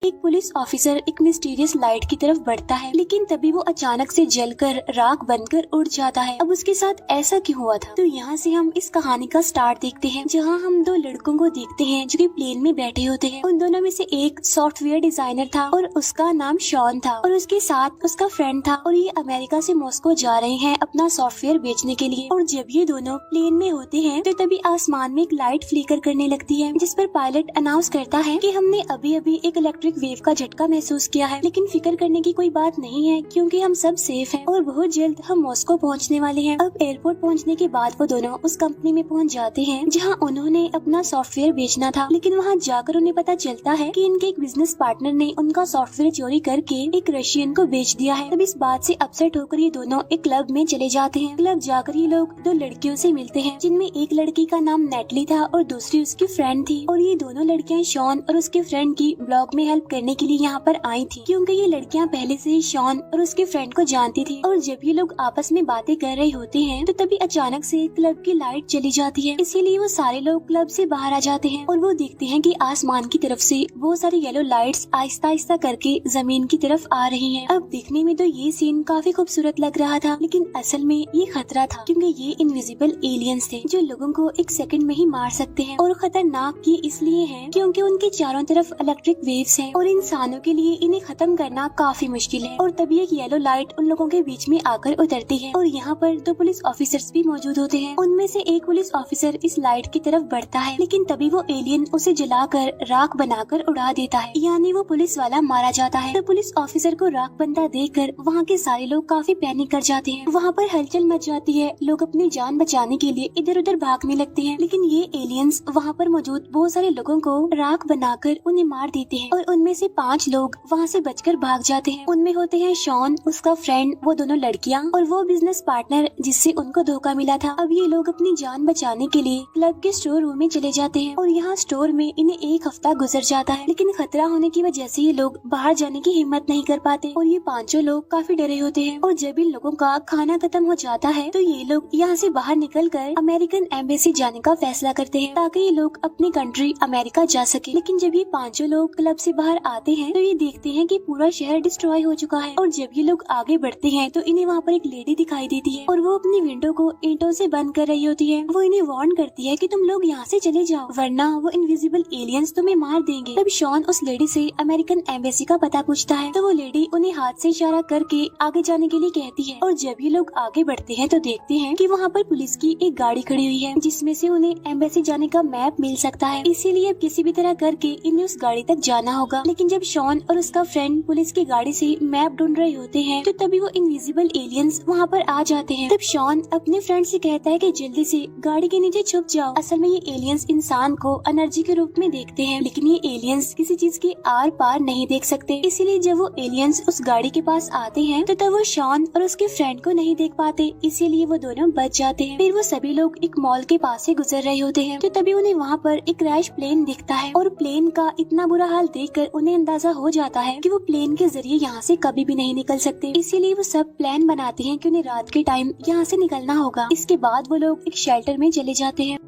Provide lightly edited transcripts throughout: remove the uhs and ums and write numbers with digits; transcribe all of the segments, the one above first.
एक police officer एक mysterious light की तरफ बढ़ता है, लेकिन तभी वो अचानक से जलकर राख बनकर उड़ जाता है। अब उसके साथ ऐसा क्यों हुआ था? तो यहाँ से हम इस कहानी का स्टार्ट देखते हैं, जहाँ हम दो लड़कों को देखते हैं जो कि प्लेन में बैठे होते हैं। उन दोनों में से एक सॉफ्टवेयर डिजाइनर था और उसका नाम शॉन था, और उसके साथ उसका फ्रेंड था, और ये अमेरिका से मॉस्को जा रहे हैं अपना सॉफ्टवेयर बेचने के लिए। और जब ये दोनों प्लेन में होते हैं तो तभी आसमान में एक लाइट फ्लिकर करने लगती है, जिस पर पायलट अनाउंस करता है कि हमने अभी अभी एक इलेक्ट्रिक वेव का झटका महसूस किया है, लेकिन फिक्र करने की कोई बात नहीं है क्योंकि हम सब सेफ हैं और बहुत जल्द हम मॉस्को पहुंचने वाले हैं। अब एयरपोर्ट पहुंचने के बाद वो दोनों उस कंपनी में पहुंच जाते हैं जहां उन्होंने अपना सॉफ्टवेयर बेचना था, लेकिन वहां जाकर उन्हें पता चलता है कि इनके एक बिजनेस पार्टनर ने उनका सॉफ्टवेयर चोरी करके एक रशियन को बेच दिया है। तब इस बात से अपसेट होकर ये दोनों एक क्लब में चले जाते हैं। क्लब जाकर ये लोग दो लड़कियों से मिलते हैं, जिनमें एक लड़की का नाम नेटली था और दूसरी उसकी फ्रेंड थी। और ये दोनों लड़कियां शॉन और उसके फ्रेंड की ब्लॉग में हेल्प करने के लिए यहाँ पर आई थी, क्योंकि ये लड़कियां पहले से ही शॉन और उसके फ्रेंड को जानती थी। और जब ये लोग आपस में बातें कर रहे होते हैं तो तभी अचानक से क्लब की लाइट चली जाती है, इसीलिए वो सारे लोग क्लब से बाहर आ जाते हैं और वो देखते हैं कि आसमान की तरफ से बहुत सारी येलो लाइट्स आहिस्ता आहिस्ता करके जमीन की तरफ आ रही हैं। अब देखने में तो ये सीन काफी खूबसूरत लग रहा था, लेकिन असल में ये खतरा था, क्योंकि ये इनविजिबल एलियंस थे जो लोगों को एक सेकंड में ही मार सकते हैं। और खतरनाक ये इसलिए है क्योंकि उनके चारों तरफ इलेक्ट्रिक वेव्स हैं और इंसानों के लिए इन्हें खत्म करना काफी मुश्किल है। और तभी एक येलो लाइट उन लोगों के बीच में आकर उतरती है और यहाँ पर दो पुलिस ऑफिसर्स भी मौजूद होते हैं। उनमें से एक पुलिस ऑफिसर इस लाइट की तरफ बढ़ता है, लेकिन तभी वो एलियन उसे जलाकर राख बनाकर उड़ा देता है, यानी वो पुलिस वाला मारा जाता है। तो पुलिस ऑफिसर को राख बनता देखकर वहाँ के सारे लोग काफी पैनिक कर जाते हैं। वहाँ पर हलचल मच जाती है, लोग अपनी जान बचाने के लिए इधर उधर भागने लगते हैं, लेकिन ये एलियंस वहाँ पर मौजूद बहुत सारे लोगों को राख बनाकर उन्हें मार देते हैं। और उनमें से 5 लोग वहाँ से बचकर भाग जाते हैं। उनमें होते हैं शॉन, उसका फ्रेंड, वो दोनों लड़कियां और वो बिजनेस पार्टनर जिससे उनको धोखा मिला था। अब ये लोग अपनी जान बचाने के लिए क्लब के स्टोर रूम में चले जाते हैं और यहाँ स्टोर में इन्हें एक हफ्ता गुजर जाता है, लेकिन खतरा होने की वजह से ये लोग बाहर जाने की हिम्मत नहीं कर पाते और ये 5 लोग काफी डरे होते हैं। और जब इन लोगों का खाना खत्म हो जाता है तो ये लोग यहाँ से बाहर निकल कर अमेरिकन एम्बेसी जाने का फैसला करते हैं, ताकि ये लोग अपनी कंट्री अमेरिका जा सके। लेकिन जब ये 5 लोग क्लब से बाहर आते हैं तो ये देखते हैं कि पूरा शहर डिस्ट्रॉय हो चुका है। और जब ये लोग आगे बढ़ते हैं तो इन्हें वहाँ पर एक लेडी दिखाई देती है और वो अपनी विंडो को ईंटों से बंद कर रही होती है। वो इन्हें वार्न करती है कि तुम लोग यहाँ से चले जाओ, वरना वो इनविजिबल एलियंस तुम्हें मार देंगे। तब शॉन उस लेडी से अमेरिकन एम्बेसी का पता पूछता है, तो वो लेडी उन्हें हाथ से इशारा करके आगे जाने के लिए कहती है। और जब ये लोग आगे बढ़ते हैं तो देखते हैं कि वहाँ पर पुलिस की एक गाड़ी खड़ी हुई है, जिसमें से उन्हें एम्बेसी जाने का मैप मिल सकता है। इसीलिए अब किसी भी तरह करके इन्हें उस गाड़ी तक जाना होगा। लेकिन जब शॉन और उसका फ्रेंड पुलिस की गाड़ी से मैप ढूंढ रहे होते हैं तो तभी वो इनविजिबल एलियंस वहाँ पर आ जाते हैं। तब शॉन अपने फ्रेंड से कहता है कि जल्दी से गाड़ी के नीचे छुप जाओ। असल में ये एलियंस इंसान को एनर्जी के रूप में देखते हैं, लेकिन ये एलियंस किसी चीज के आर पार नहीं देख सकते। इसीलिए जब वो एलियंस उस गाड़ी के पास आते हैं तो तब वो शॉन और उसके फ्रेंड को नहीं देख पाते, इसीलिए वो दोनों बच जाते हैं। फिर वो सभी लोग एक मॉल के पास से गुजर रहे होते हैं तो तभी उन्हें वहाँ पर एक क्रैश प्लेन दिखता है और प्लेन का इतना बुरा हाल देखकर उन्हें अंदाजा हो जाता है कि वो प्लेन के जरिए यहाँ से कभी भी नहीं निकल सकते। इसीलिए वो सब प्लान बनाते हैं कि उन्हें रात के टाइम यहाँ से निकलना होगा। इसके बाद वो लोग एक शेल्टर में चले जाते हैं।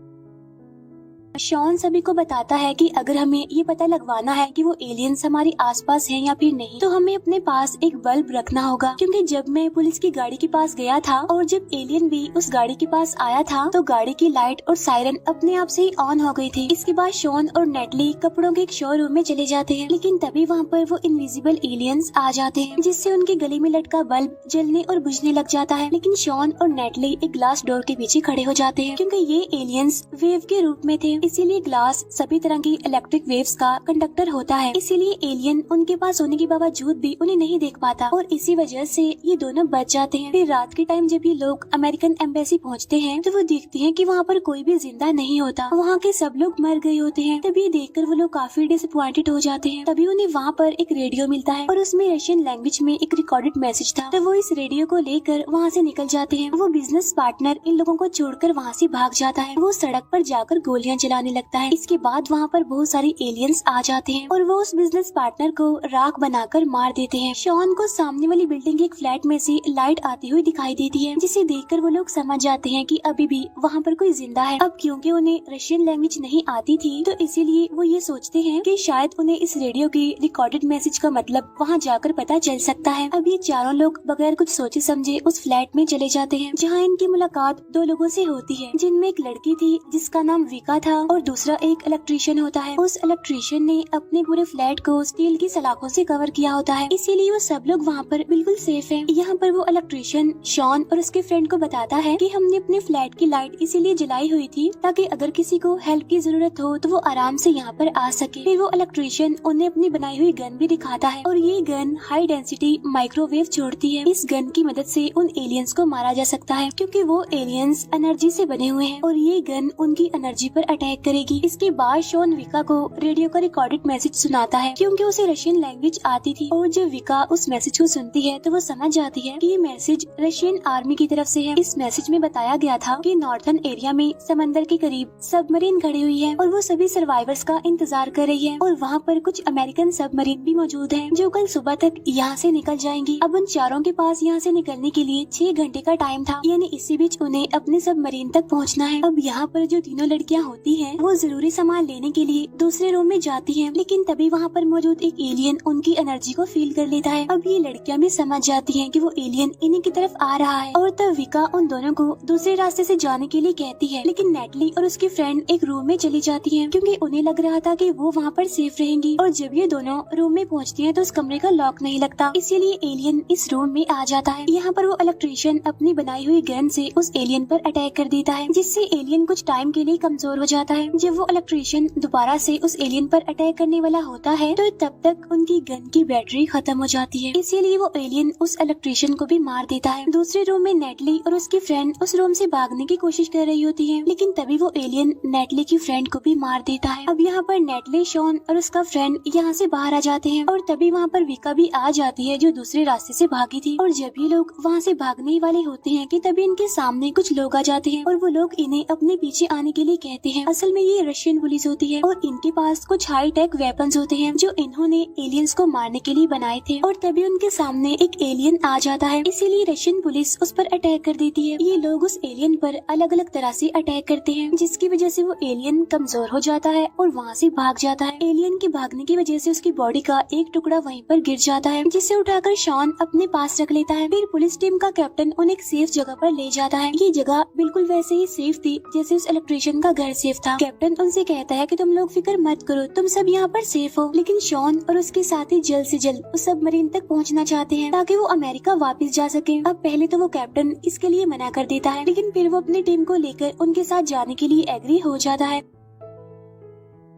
शॉन सभी को बताता है कि अगर हमें ये पता लगवाना है कि वो एलियंस हमारे आसपास हैं या फिर नहीं, तो हमें अपने पास एक बल्ब रखना होगा, क्योंकि जब मैं पुलिस की गाड़ी के पास गया था और जब एलियन भी उस गाड़ी के पास आया था तो गाड़ी की लाइट और सायरन अपने आप से ही ऑन हो गई थी। इसके बाद शॉन और नेटली कपड़ों के एक शोरूम में चले जाते हैं, लेकिन तभी वहाँ पर वो इनविजिबल एलियंस आ जाते हैं, जिससे उनके गले में लटका बल्ब जलने और बुझने लग जाता है। लेकिन शॉन और नेटली एक ग्लास डोर के पीछे खड़े हो जाते हैं, क्योंकि ये एलियंस वेव के रूप में थे, इसीलिए ग्लास सभी तरह की इलेक्ट्रिक वेव्स का कंडक्टर होता है। इसीलिए एलियन उनके पास होने के बावजूद भी उन्हें नहीं देख पाता और इसी वजह से ये दोनों बच जाते हैं। फिर रात के टाइम जब ये लोग अमेरिकन एम्बेसी पहुंचते हैं तो वो देखते हैं कि वहाँ पर कोई भी जिंदा नहीं होता, वहाँ के सब लोग मर गए होते हैं। तभी देखकर वो लोग काफी डिसअपॉइंटेड हो जाते हैं। तभी उन्हें वहाँ पर एक रेडियो मिलता है और उसमें रशियन लैंग्वेज में एक रिकॉर्डेड मैसेज था। तो वो इस रेडियो को लेकर वहाँ से निकल जाते हैं। वो बिजनेस पार्टनर इन लोगों को छोड़कर वहाँ से भाग जाता है। वो सड़क पर जाकर गोलियां चला जाने लगता है। इसके बाद वहाँ पर बहुत सारे एलियंस आ जाते हैं और वो उस बिजनेस पार्टनर को राख बनाकर मार देते हैं। शॉन को सामने वाली बिल्डिंग के एक फ्लैट में से लाइट आती हुई दिखाई देती है, जिसे देखकर वो लोग समझ जाते हैं कि अभी भी वहाँ पर कोई जिंदा है। अब क्योंकि उन्हें रशियन लैंग्वेज नहीं आती थी, तो इसीलिए वो ये सोचते हैं कि शायद उन्हें इस रेडियो के रिकॉर्डेड मैसेज का मतलब वहाँ जाकर पता चल सकता है। अब ये चारों लोग बगैर कुछ सोचे समझे उस फ्लैट में चले जाते हैं, जहाँ इनकी मुलाकात दो लोगों से होती है, जिनमें एक लड़की थी जिसका नाम विका था और दूसरा एक इलेक्ट्रीशियन होता है। उस इलेक्ट्रीशियन ने अपने पूरे फ्लैट को स्टील की सलाखों से कवर किया होता है, इसीलिए वो सब लोग वहाँ पर बिल्कुल सेफ हैं। यहाँ पर वो इलेक्ट्रीशियन शॉन और उसके फ्रेंड को बताता है कि हमने अपने फ्लैट की लाइट इसीलिए जलाई हुई थी ताकि अगर किसी को हेल्प की जरूरत हो तो वो आराम से यहाँ पर आ सके। फिर वो इलेक्ट्रीशियन उन्हें अपनी बनाई हुई गन भी दिखाता है और ये गन हाई डेंसिटी माइक्रोवेव छोड़ती है। इस गन की मदद से उन एलियंस को मारा जा सकता है, क्योंकि वो एलियंस एनर्जी से बने हुए हैं और ये गन उनकी एनर्जी पर अटैक करेगी। इसके बाद शॉन विका को रेडियो का रिकॉर्डेड मैसेज सुनाता है, क्योंकि उसे रशियन लैंग्वेज आती थी। और जब विका उस मैसेज को सुनती है तो वो समझ जाती है कि ये मैसेज रशियन आर्मी की तरफ से है। इस मैसेज में बताया गया था कि नॉर्थन एरिया में समंदर के करीब सबमरीन खड़ी हुई है और वो सभी सर्वाइवर्स का इंतजार कर रही है और वहाँ पर कुछ अमेरिकन सबमरीन भी मौजूद हैं, जो कल सुबह तक यहाँ से निकल जाएंगी। अब उन चारों के पास यहाँ से निकलने के लिए 6 घंटे का टाइम था, यानी इसी बीच उन्हें अपने सबमरीन तक पहुँचना है। अब यहाँ पर जो तीनों लड़कियाँ होती हैं वो जरूरी सामान लेने के लिए दूसरे रूम में जाती हैं, लेकिन तभी वहाँ पर मौजूद एक एलियन उनकी एनर्जी को फील कर लेता है। अब ये लड़कियाँ भी समझ जाती हैं कि वो एलियन इन्हीं की तरफ आ रहा है और तब विका उन दोनों को दूसरे रास्ते से जाने के लिए कहती है, लेकिन नेटली और उसकी फ्रेंड एक रूम में चली जाती हैं, क्योंकि उन्हें लग रहा था कि वो वहाँ पर सेफ रहेंगी। और जब ये दोनों रूम में पहुँचती हैं तो उस कमरे का लॉक नहीं लगता, इसीलिए एलियन इस रूम में आ जाता है। यहाँ पर वो इलेक्ट्रीशियन अपनी बनाई हुई गन से उस एलियन पर अटैक कर देता है, जिससे एलियन कुछ टाइम के लिए कमजोर हो जाता है। जब वो इलेक्ट्रीशियन दोबारा से उस एलियन पर अटैक करने वाला होता है तो तब तक उनकी गन की बैटरी खत्म हो जाती है, इसीलिए वो एलियन उस इलेक्ट्रीशियन को भी मार देता है। दूसरे रूम में नेटली और उसकी फ्रेंड उस रूम से भागने की कोशिश कर रही होती है, लेकिन तभी वो एलियन नेटली की फ्रेंड को भी मार देता है। अब यहाँ पर नेटली, शॉन और उसका फ्रेंड यहाँ से बाहर आ जाते हैं और तभी वहाँ पर विका भी आ जाती है, जो दूसरे रास्ते से भागी थी। और जब ये लोग वहाँ से भागने वाले होते हैं कि तभी इनके सामने कुछ लोग आ जाते हैं और वो लोग इन्हें अपने पीछे आने के लिए कहते हैं। असल में ये रशियन पुलिस होती है और इनके पास कुछ हाई टेक वेपन्स होते हैं जो इन्होंने एलियंस को मारने के लिए बनाए थे। और तभी उनके सामने एक एलियन आ जाता है, इसीलिए रशियन पुलिस उस पर अटैक कर देती है। ये लोग उस एलियन पर अलग अलग तरह से अटैक करते हैं, जिसकी वजह से वो एलियन कमजोर हो जाता है और वहाँ से भाग जाता है। एलियन के भागने की वजह से उसकी बॉडी का एक टुकड़ा वहीं पर गिर जाता है, जिसे उठाकर शॉन अपने पास रख लेता है। फिर पुलिस टीम का कैप्टन उन्हें एक सेफ जगह पर ले जाता है। ये जगह बिल्कुल वैसे ही सेफ थी जैसे उस इलेक्ट्रीशियन का घर सेफ था। कैप्टन उनसे कहता है कि तुम लोग फिक्र मत करो, तुम सब यहाँ पर सेफ हो। लेकिन शॉन और उसके साथी जल्द से जल्द उस सबमरीन तक पहुँचना चाहते हैं ताकि वो अमेरिका वापस जा सके। अब पहले तो वो कैप्टन इसके लिए मना कर देता है, लेकिन फिर वो अपनी टीम को लेकर उनके साथ जाने के लिए एग्री हो जाता है।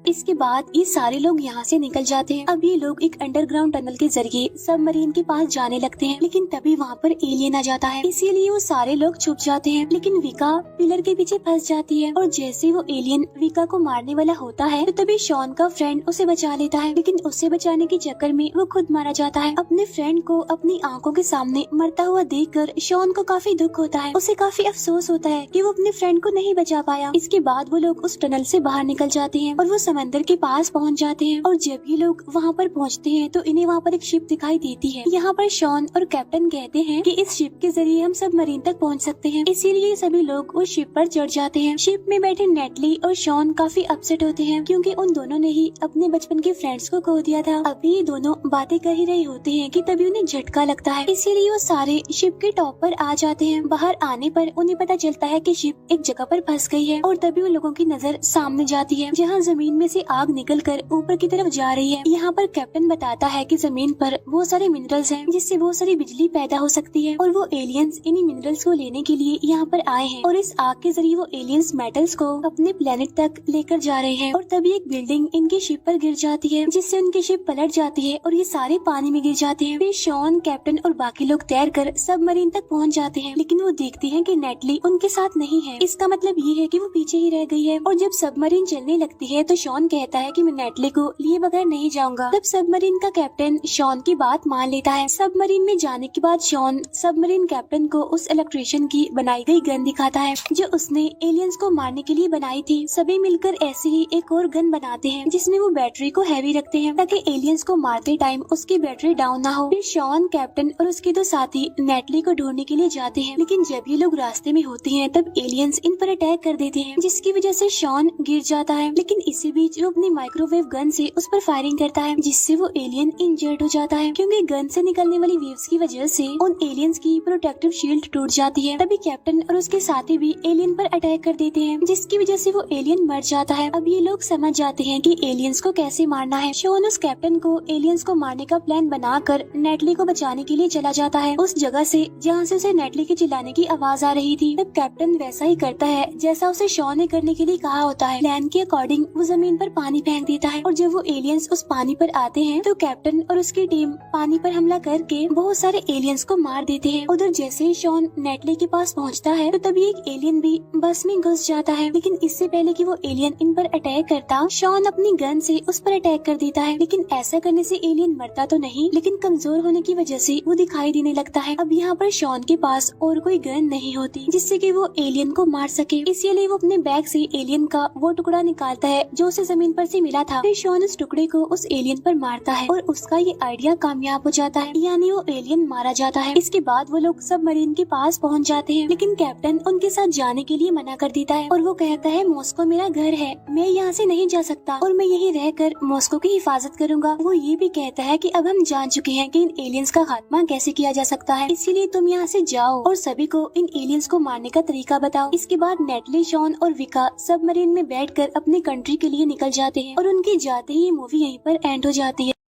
इसके बाद ये सारे लोग यहाँ से निकल जाते हैं। अब ये लोग एक अंडरग्राउंड टनल के जरिए सबमरीन के पास जाने लगते हैं, लेकिन तभी वहाँ पर एलियन आ जाता है, इसीलिए वो सारे लोग छुप जाते हैं। लेकिन विका पिलर के पीछे फंस जाती है और जैसे वो एलियन विका को मारने वाला होता है तो तभी शॉन का फ्रेंड उसे बचा लेता है, लेकिन उसे बचाने के चक्कर में वो खुद मारा जाता है। अपने फ्रेंड को अपनी आंखों के सामने मरता हुआ देखकर शॉन को काफी दुख होता है। उसे काफी अफसोस होता है कि वो अपने फ्रेंड को नहीं बचा पाया। इसके बाद वो लोग उस टनल से बाहर निकल जाते हैं और वो समंदर के पास पहुंच जाते हैं। और जब ये लोग वहाँ पर पहुँचते हैं तो इन्हें वहाँ पर एक शिप दिखाई देती है। यहाँ पर शॉन और कैप्टन कहते हैं कि इस शिप के जरिए हम सब मरीन तक पहुँच सकते हैं, इसीलिए सभी लोग उस शिप पर चढ़ जाते हैं। शिप में बैठे नेटली और शॉन काफी अपसेट होते हैं, क्योंकि उन दोनों ने ही अपने बचपन के फ्रेंड्स को खो दिया था। अभी ये दोनों बातें कर ही रहे होते हैं कि तभी उन्हें झटका लगता है, इसीलिए वो सारे शिप के टॉप पर आ जाते हैं। बाहर आने पर उन्हें पता चलता है कि शिप एक जगह पर फंस गई है और तभी उन लोगों की नजर सामने जाती है, जहाँ जमीन में से आग निकलकर ऊपर की तरफ जा रही है। यहाँ पर कैप्टन बताता है कि जमीन पर बहुत सारे मिनरल्स हैं, जिससे बहुत सारी बिजली पैदा हो सकती है और वो एलियंस इन्हीं मिनरल्स को लेने के लिए यहाँ पर आए हैं और इस आग के जरिए वो एलियंस मेटल्स को अपने प्लेनेट तक लेकर जा रहे हैं। और तभी एक बिल्डिंग इनकी शिप पर गिर जाती है, जिससे उनकी शिप पलट जाती है और ये सारे पानी में गिर जाते हैं। फिर शॉन, कैप्टन और बाकी लोग तैरकर सबमरीन तक पहुँच जाते हैं, लेकिन वो देखते हैं कि नेटली उनके साथ नहीं है। इसका मतलब ये है कि वो पीछे ही रह गई है। और जब सबमरीन चलने लगती है तो शॉन कहता है कि मैं नेटली को लिए बगैर नहीं जाऊंगा। तब सबमरीन का कैप्टन शॉन की बात मान लेता है। सबमरीन में जाने के बाद शॉन सबमरीन कैप्टन को उस इलेक्ट्रिशियन की बनाई गई गन दिखाता है जो उसने एलियंस को मारने के लिए बनाई थी। सभी मिलकर ऐसे ही एक और गन बनाते हैं जिसमें वो बैटरी को हैवी रखते हैं ताकि एलियंस को मारते टाइम उसकी बैटरी डाउन ना हो। फिर शॉन, कैप्टन और उसके दो साथी नेटली को ढूंढने के लिए जाते हैं, लेकिन जब ये लोग रास्ते में होते हैं तब एलियंस इन पर अटैक कर देते हैं जिसकी वजह से शॉन गिर जाता है। लेकिन इसी बीच वो अपनी माइक्रोवेव गन से उस पर फायरिंग करता है जिससे वो एलियन इंजर्ड हो जाता है क्योंकि गन से निकलने वाली वेव्स की वजह से उन एलियंस की प्रोटेक्टिव शील्ड टूट जाती है। तभी कैप्टन और उसके साथी भी एलियन पर अटैक कर देते हैं जिसकी वजह से वो एलियन मर जाता है। अब ये लोग समझ जाते हैं कि एलियंस को कैसे मारना है। शॉन उस कैप्टन को एलियंस को मारने का प्लान बनाकर नेटली को बचाने के लिए चला जाता है उस जगह से जहाँ से उसे नेटली के चिल्लाने की आवाज आ रही थी। तब कैप्टन वैसा ही करता है जैसा उसे शॉन ने करने के लिए कहा होता है। प्लान के अकॉर्डिंग वो जमीन पर पानी फेंक देता है और जब वो एलियंस उस पानी पर आते हैं तो कैप्टन और उसकी टीम पानी पर हमला करके बहुत सारे एलियंस को मार देते हैं। उधर जैसे ही शॉन नेटली के पास पहुंचता है तो तभी एक एलियन भी बस में घुस जाता है, लेकिन इससे पहले कि वो एलियन इन पर अटैक करता शॉन अपनी गन से उस पर अटैक कर देता है। लेकिन ऐसा करने से एलियन मरता तो नहीं, लेकिन कमजोर होने की वजह से वो दिखाई देने लगता है। अब यहाँ पर शॉन के पास और कोई गन नहीं होती जिससे कि वो एलियन को मार सके, इसीलिए वो अपने बैग से एलियन का वो टुकड़ा निकालता है जो उसे जमीन पर से मिला था। फिर शॉन उस टुकड़े को उस एलियन पर मारता है और उसका ये आइडिया कामयाब हो जाता है, यानी वो एलियन मारा जाता है। इसके बाद वो लोग सबमरीन के पास पहुंच जाते हैं, लेकिन कैप्टन उनके साथ जाने के लिए मना कर देता है और वो कहता है मॉस्को मेरा घर है, मैं यहाँ से नहीं जा सकता और मैं यहीं रहकर मॉस्को की हिफाजत करूंगा। वो ये भी कहता है कि अब हम जान चुके हैं कि इन एलियंस का खात्मा कैसे किया जा सकता है, इसीलिए तुम यहाँ से जाओ और सभी को इन एलियंस को मारने का तरीका बताओ। इसके बाद नेटली, शॉन और विका सबमरीन में बैठकर अपनी कंट्री के लिए निकल जाते हैं और उनके जाते ही ये मूवी यहीं पर एंड हो जाती है।